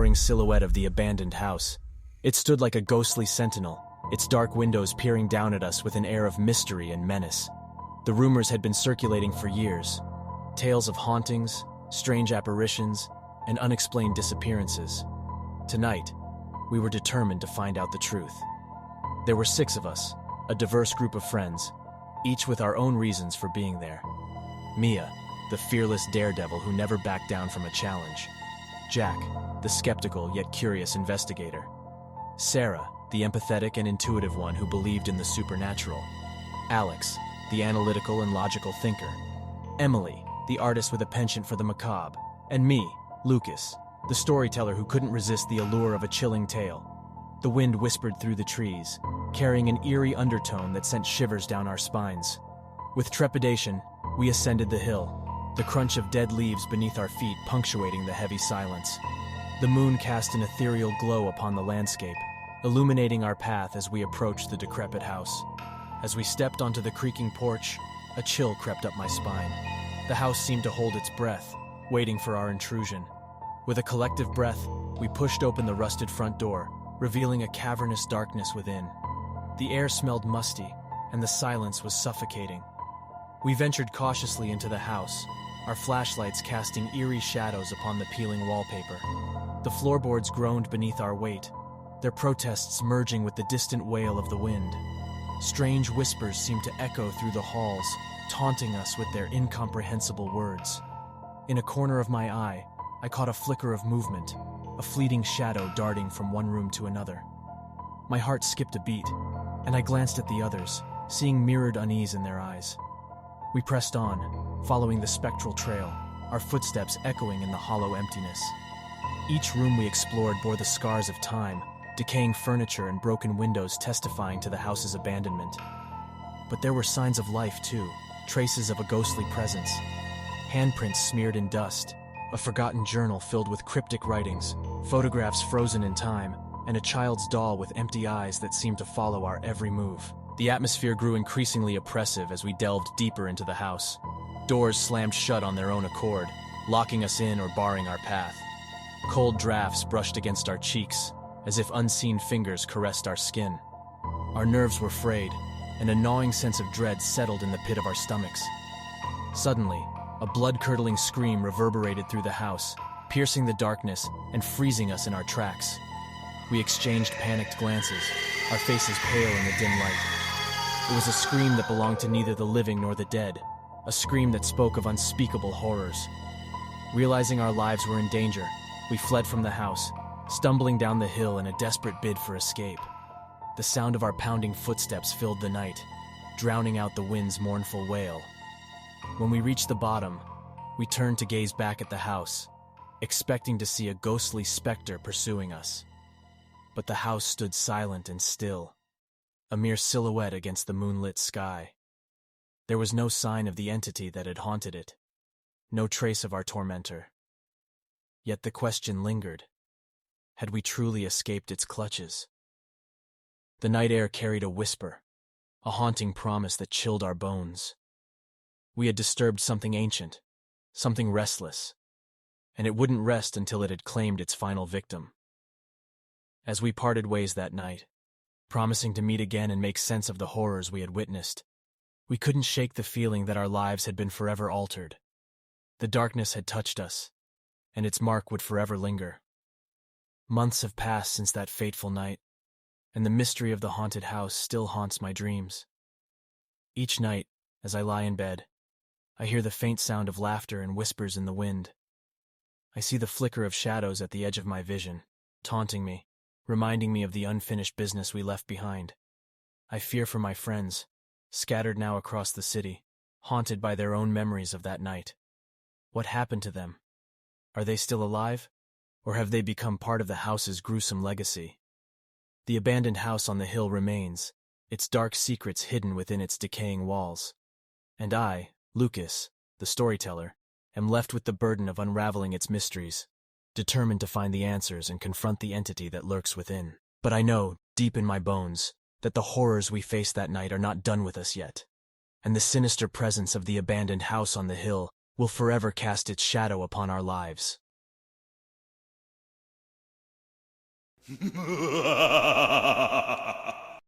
towering silhouette of the abandoned house. It stood like a ghostly sentinel, its dark windows peering down at us with an air of mystery and menace. The rumors had been circulating for years. Tales of hauntings, strange apparitions, and unexplained disappearances. Tonight, we were determined to find out the truth. There were 6 of us, a diverse group of friends, each with our own reasons for being there. Mia, the fearless daredevil who never backed down from a challenge. Jack, the skeptical yet curious investigator. Sarah, the empathetic and intuitive one who believed in the supernatural. Alex, the analytical and logical thinker. Emily, the artist with a penchant for the macabre. And me, Lucas, the storyteller who couldn't resist the allure of a chilling tale. The wind whispered through the trees, carrying an eerie undertone that sent shivers down our spines. With trepidation, we ascended the hill, the crunch of dead leaves beneath our feet punctuating the heavy silence. The moon cast an ethereal glow upon the landscape, illuminating our path as we approached the decrepit house. As we stepped onto the creaking porch, a chill crept up my spine. The house seemed to hold its breath, waiting for our intrusion. With a collective breath, we pushed open the rusted front door, revealing a cavernous darkness within. The air smelled musty, and the silence was suffocating. We ventured cautiously into the house, our flashlights casting eerie shadows upon the peeling wallpaper. The floorboards groaned beneath our weight, their protests merging with the distant wail of the wind. Strange whispers seemed to echo through the halls, taunting us with their incomprehensible words. In a corner of my eye, I caught a flicker of movement, a fleeting shadow darting from one room to another. My heart skipped a beat, and I glanced at the others, seeing mirrored unease in their eyes. We pressed on, following the spectral trail, our footsteps echoing in the hollow emptiness. Each room we explored bore the scars of time, decaying furniture and broken windows testifying to the house's abandonment. But there were signs of life too, traces of a ghostly presence. Handprints smeared in dust, a forgotten journal filled with cryptic writings, photographs frozen in time, and a child's doll with empty eyes that seemed to follow our every move. The atmosphere grew increasingly oppressive as we delved deeper into the house. Doors slammed shut on their own accord, locking us in or barring our path. Cold drafts brushed against our cheeks, as if unseen fingers caressed our skin. Our nerves were frayed, and a gnawing sense of dread settled in the pit of our stomachs. Suddenly, a blood-curdling scream reverberated through the house, piercing the darkness and freezing us in our tracks. We exchanged panicked glances, our faces pale in the dim light. It was a scream that belonged to neither the living nor the dead, a scream that spoke of unspeakable horrors. Realizing our lives were in danger, we fled from the house, stumbling down the hill in a desperate bid for escape. The sound of our pounding footsteps filled the night, drowning out the wind's mournful wail. When we reached the bottom, we turned to gaze back at the house, expecting to see a ghostly specter pursuing us. But the house stood silent and still, a mere silhouette against the moonlit sky. There was no sign of the entity that had haunted it, no trace of our tormentor. Yet the question lingered. Had we truly escaped its clutches? The night air carried a whisper, a haunting promise that chilled our bones. We had disturbed something ancient, something restless, and it wouldn't rest until it had claimed its final victim. As we parted ways that night, promising to meet again and make sense of the horrors we had witnessed, we couldn't shake the feeling that our lives had been forever altered. The darkness had touched us, and its mark would forever linger. Months have passed since that fateful night, and the mystery of the haunted house still haunts my dreams. Each night, as I lie in bed, I hear the faint sound of laughter and whispers in the wind. I see the flicker of shadows at the edge of my vision, taunting me, reminding me of the unfinished business we left behind. I fear for my friends, scattered now across the city, haunted by their own memories of that night. What happened to them? Are they still alive? Or have they become part of the house's gruesome legacy? The abandoned house on the hill remains, its dark secrets hidden within its decaying walls. And I, Lucas, the storyteller, am left with the burden of unraveling its mysteries, determined to find the answers and confront the entity that lurks within. But I know, deep in my bones, that the horrors we faced that night are not done with us yet, and the sinister presence of the abandoned house on the hill will forever cast its shadow upon our lives.